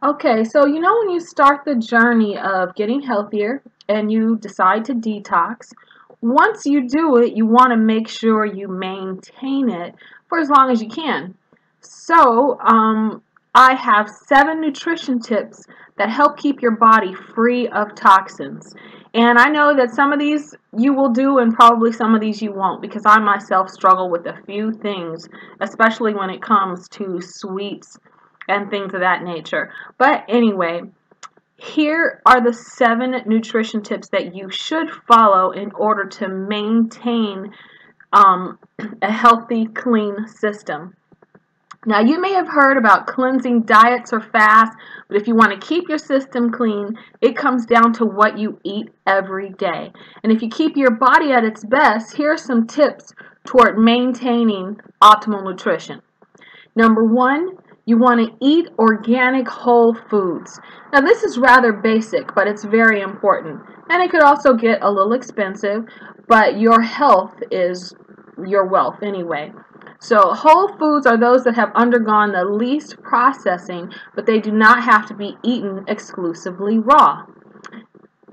Okay, so when you start the journey of getting healthier and you decide to detox, once you do it, you want to make sure you maintain it for as long as you can. So, I have 7 nutrition tips that help keep your body free of toxins. And I know that some of these you will do and probably some of these you won't, because I myself struggle with a few things, especially when it comes to sweets and things of that nature. But anyway, here are the 7 nutrition tips that you should follow in order to maintain a healthy, clean system. Now, you may have heard about cleansing diets or fasts, but if you want to keep your system clean, it comes down to what you eat every day. And if you keep your body at its best, here are some tips toward maintaining optimal nutrition. Number 1, you want to eat organic whole foods. Now, this is rather basic, but it's very important. And it could also get a little expensive, but your health is your wealth anyway. So whole foods are those that have undergone the least processing, but they do not have to be eaten exclusively raw.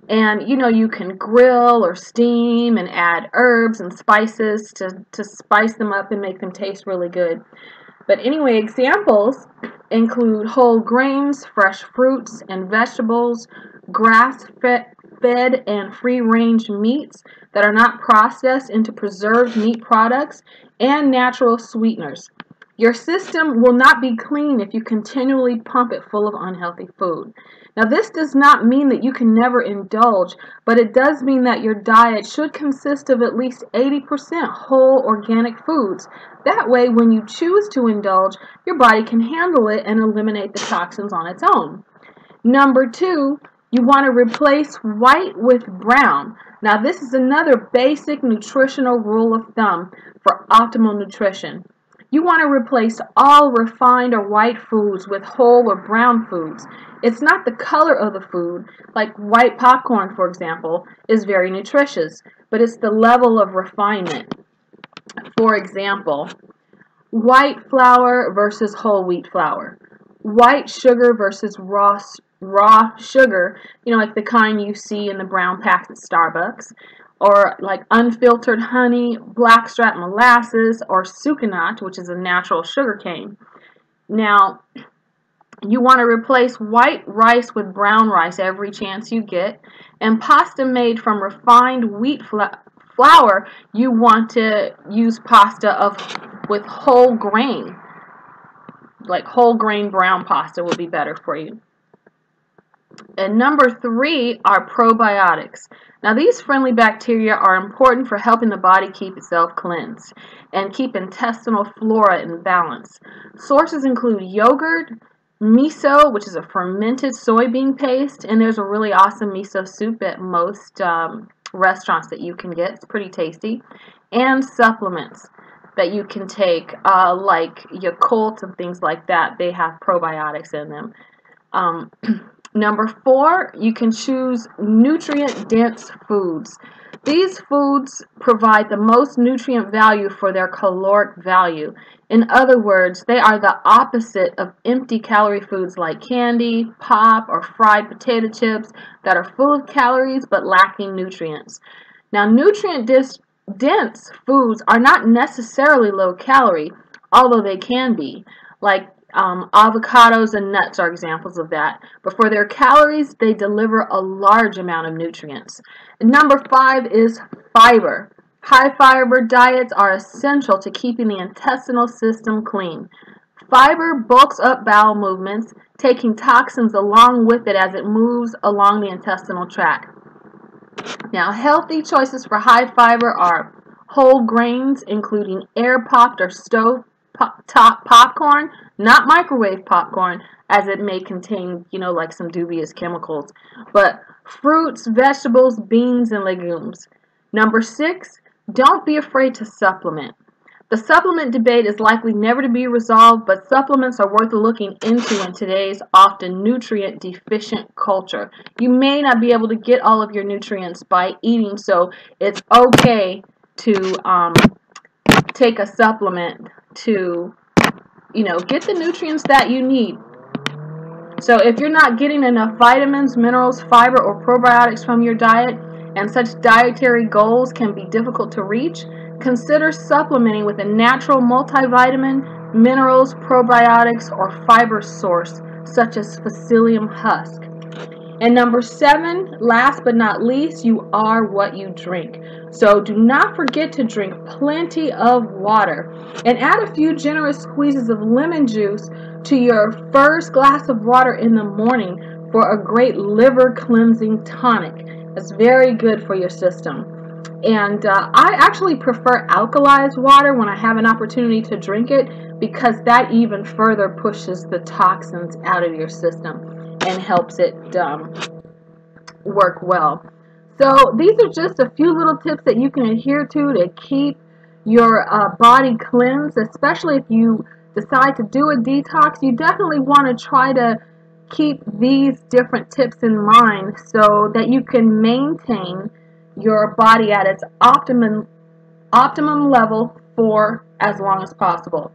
And you can grill or steam and add herbs and spices to spice them up and make them taste really good. But anyway, examples include whole grains, fresh fruits and vegetables, grass-fed and free-range meats that are not processed into preserved meat products, and natural sweeteners. Your system will not be clean if you continually pump it full of unhealthy food. Now, this does not mean that you can never indulge, but it does mean that your diet should consist of at least 80% whole organic foods. That way, when you choose to indulge, your body can handle it and eliminate the toxins on its own. Number 2, you want to replace white with brown. Now, this is another basic nutritional rule of thumb for optimal nutrition. You want to replace all refined or white foods with whole or brown foods. It's not the color of the food, like white popcorn, for example, is very nutritious, but it's the level of refinement. For example, white flour versus whole wheat flour, white sugar versus raw sugar, like the kind you see in the brown packs at Starbucks, or like unfiltered honey, blackstrap molasses, or sucanat, which is a natural sugar cane. Now, you want to replace white rice with brown rice every chance you get, and pasta made from refined wheat flour, you want to use pasta with whole grain, like whole grain brown pasta will be better for you. And number 3 are probiotics. Now, these friendly bacteria are important for helping the body keep itself cleansed and keep intestinal flora in balance. Sources include yogurt, miso, which is a fermented soybean paste, and there's a really awesome miso soup at most restaurants that you can get. It's pretty tasty. And supplements that you can take, like Yakult and things like that. They have probiotics in them. Number 4, you can choose nutrient-dense foods. These foods provide the most nutrient value for their caloric value. In other words, they are the opposite of empty calorie foods like candy, pop, or fried potato chips that are full of calories but lacking nutrients. Now, nutrient-dense foods are not necessarily low calorie, although they can be, like avocados and nuts are examples of that. But for their calories, they deliver a large amount of nutrients. And number 5 is fiber. High fiber diets are essential to keeping the intestinal system clean. Fiber bulks up bowel movements, taking toxins along with it as it moves along the intestinal tract. Now, healthy choices for high fiber are whole grains, including air-popped or stove-top popcorn, not microwave popcorn, as it may contain, like some dubious chemicals, but fruits, vegetables, beans, and legumes. Number 6, don't be afraid to supplement. The supplement debate is likely never to be resolved, but supplements are worth looking into in today's often nutrient-deficient culture. You may not be able to get all of your nutrients by eating, so it's okay to take a supplement to, get the nutrients that you need. So if you're not getting enough vitamins, minerals, fiber, or probiotics from your diet, and such dietary goals can be difficult to reach, consider supplementing with a natural multivitamin, minerals, probiotics, or fiber source, such as psyllium husk. And number 7, last but not least, you are what you drink. So do not forget to drink plenty of water and add a few generous squeezes of lemon juice to your first glass of water in the morning for a great liver cleansing tonic. That's very good for your system. And I actually prefer alkalized water when I have an opportunity to drink it, because that even further pushes the toxins out of your system and helps it work well. So these are just a few little tips that you can adhere to keep your body cleansed, especially if you decide to do a detox. You definitely want to try to keep these different tips in mind so that you can maintain your body at its optimum level for as long as possible.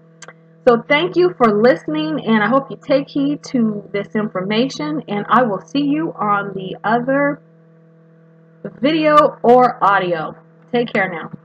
So thank you for listening, and I hope you take heed to this information, and I will see you on the other video or audio. Take care now.